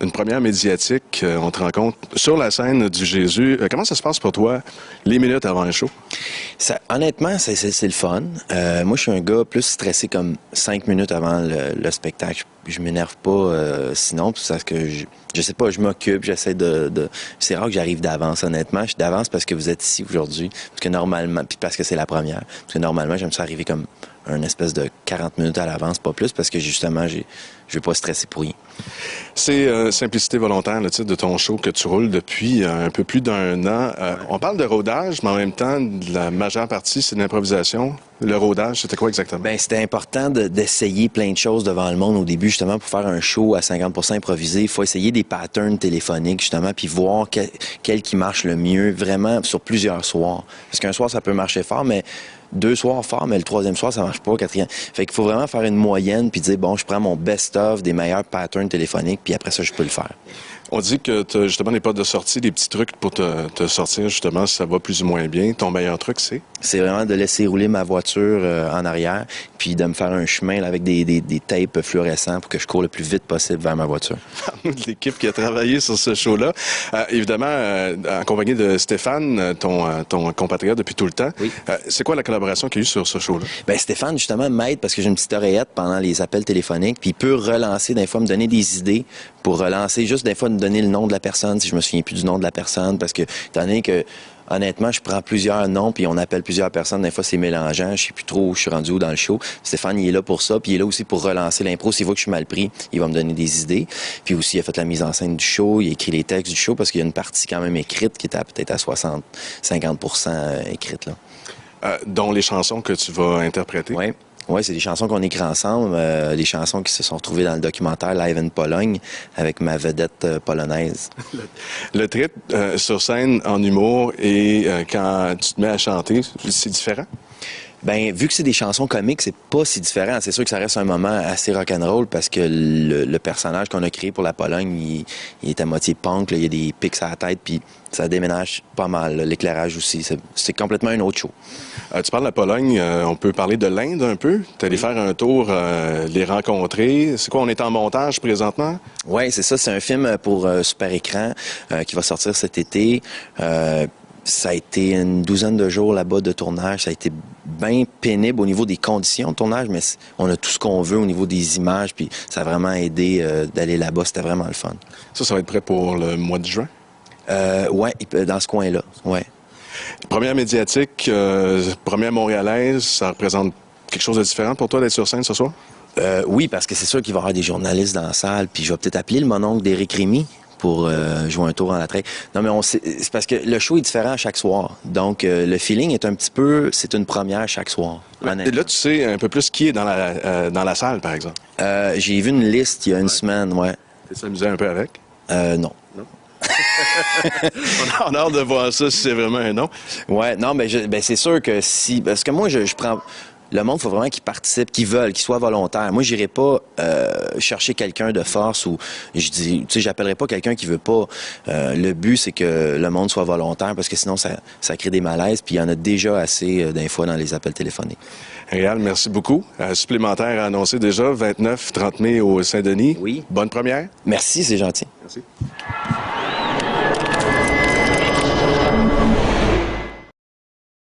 une première médiatique, on te rencontre sur la scène du Jésus. Comment ça se passe pour toi, les minutes avant un show? Honnêtement, c'est le fun. Moi, je suis un gars plus stressé comme 5 minutes avant le spectacle. Je m'énerve pas sinon, parce que je sais pas, je m'occupe, j'essaie de... C'est rare que j'arrive d'avance, honnêtement. Je suis d'avance parce que vous êtes ici aujourd'hui, parce que normalement, puis parce que c'est la première. Parce que normalement, j'aime ça arriver comme une espèce de 40 minutes à l'avance, pas plus, parce que justement, je veux pas stresser pour rien. C'est Simplicité volontaire, le titre de ton show que tu roules depuis un peu plus d'un an. On parle de rodage, mais en même temps, la majeure partie, c'est de l'improvisation. Le rodage, c'était quoi exactement? Bien, c'était important d'essayer plein de choses devant le monde au début, justement, pour faire un show à 50% improvisé. Il faut essayer des patterns téléphoniques, justement, puis voir quel qui marche le mieux, vraiment, sur plusieurs soirs. Parce qu'un soir, ça peut marcher fort, mais 2 soirs fort, mais le 3e soir, ça marche pas, 4e. Fait qu'il faut vraiment faire une moyenne, puis dire, bon, je prends mon best-of des meilleurs patterns téléphoniques, puis après ça, je peux le faire. On dit que tu as justement des portes de sortie, des petits trucs pour te sortir, justement, si ça va plus ou moins bien. Ton meilleur truc, c'est? C'est vraiment de laisser rouler ma voiture en arrière, puis de me faire un chemin là, avec des tapes fluorescents pour que je cours le plus vite possible vers ma voiture. L'équipe qui a travaillé sur ce show-là, évidemment, accompagné de Stéphane, ton compatriote depuis tout le temps. Oui. C'est quoi la collaboration qu'il y a eu sur ce show-là? Bien, Stéphane, justement, m'aide parce que j'ai une petite oreillette pendant les appels téléphoniques, puis il peut relancer, des fois, me donner des idées pour relancer, juste des fois, me donner le nom de la personne, si je me souviens plus du nom de la personne, parce que, étant donné que, honnêtement, je prends plusieurs noms, puis on appelle plusieurs personnes, des fois, c'est mélangeant, je sais plus trop où je suis rendu où dans le show. Stéphane, il est là pour ça, puis il est là aussi pour relancer l'impro. S'il voit que je suis mal pris, il va me donner des idées. Puis aussi, il a fait la mise en scène du show, il a écrit les textes du show, parce qu'il y a une partie quand même écrite qui était peut-être à 50% écrite, là. Dont les chansons que tu vas interpréter? Oui. Oui, c'est des chansons qu'on écrit ensemble, des chansons qui se sont retrouvées dans le documentaire Live in Pologne avec ma vedette polonaise. Le trip sur scène en humour et quand tu te mets à chanter, c'est différent? Bien, vu que c'est des chansons comiques, c'est pas si différent. C'est sûr que ça reste un moment assez rock'n'roll parce que le personnage qu'on a créé pour la Pologne, il est à moitié punk, là, il y a des pics à la tête, puis ça déménage pas mal. L'éclairage aussi, c'est complètement un autre show. Tu parles de la Pologne, on peut parler de l'Inde un peu? Tu allé faire un tour, les rencontrer. C'est quoi, on est en montage présentement? Oui, c'est ça. C'est un film pour super écran qui va sortir cet été. Ça a été une douzaine de jours là-bas de tournage. Ça a été bien pénible au niveau des conditions de tournage, mais on a tout ce qu'on veut au niveau des images, puis ça a vraiment aidé d'aller là-bas. C'était vraiment le fun. Ça va être prêt pour le mois de juin? Oui, dans ce coin-là, oui. Première médiatique, première montréalaise, ça représente quelque chose de différent pour toi d'être sur scène ce soir? Oui, parce que c'est sûr qu'il va y avoir des journalistes dans la salle, puis je vais peut-être appeler le mononcle d'Éric Rémy pour jouer un tour en attrait. Non, mais c'est parce que le show est différent à chaque soir. Donc, le feeling est un petit peu... C'est une première chaque soir. Et là, tu sais un peu plus qui est dans la salle, par exemple? J'ai vu une liste il y a une semaine, ouais. T'es amusé un peu avec? Non. Non? On a hâte de voir ça, si c'est vraiment un nom. Ouais, non, mais c'est sûr que si... Parce que moi, je prends... Le monde, il faut vraiment qu'ils participent, qu'ils veulent, qu'ils soient volontaires. Moi, j'irai pas chercher quelqu'un de force ou j'appellerai pas quelqu'un qui veut pas. Le but, c'est que le monde soit volontaire parce que sinon, ça crée des malaises. Puis il y en a déjà assez d'infos dans les appels téléphoniques. Réal, merci beaucoup. Supplémentaire à annoncer déjà, 29-30 mai au Saint-Denis. Oui. Bonne première. Merci, c'est gentil. Merci.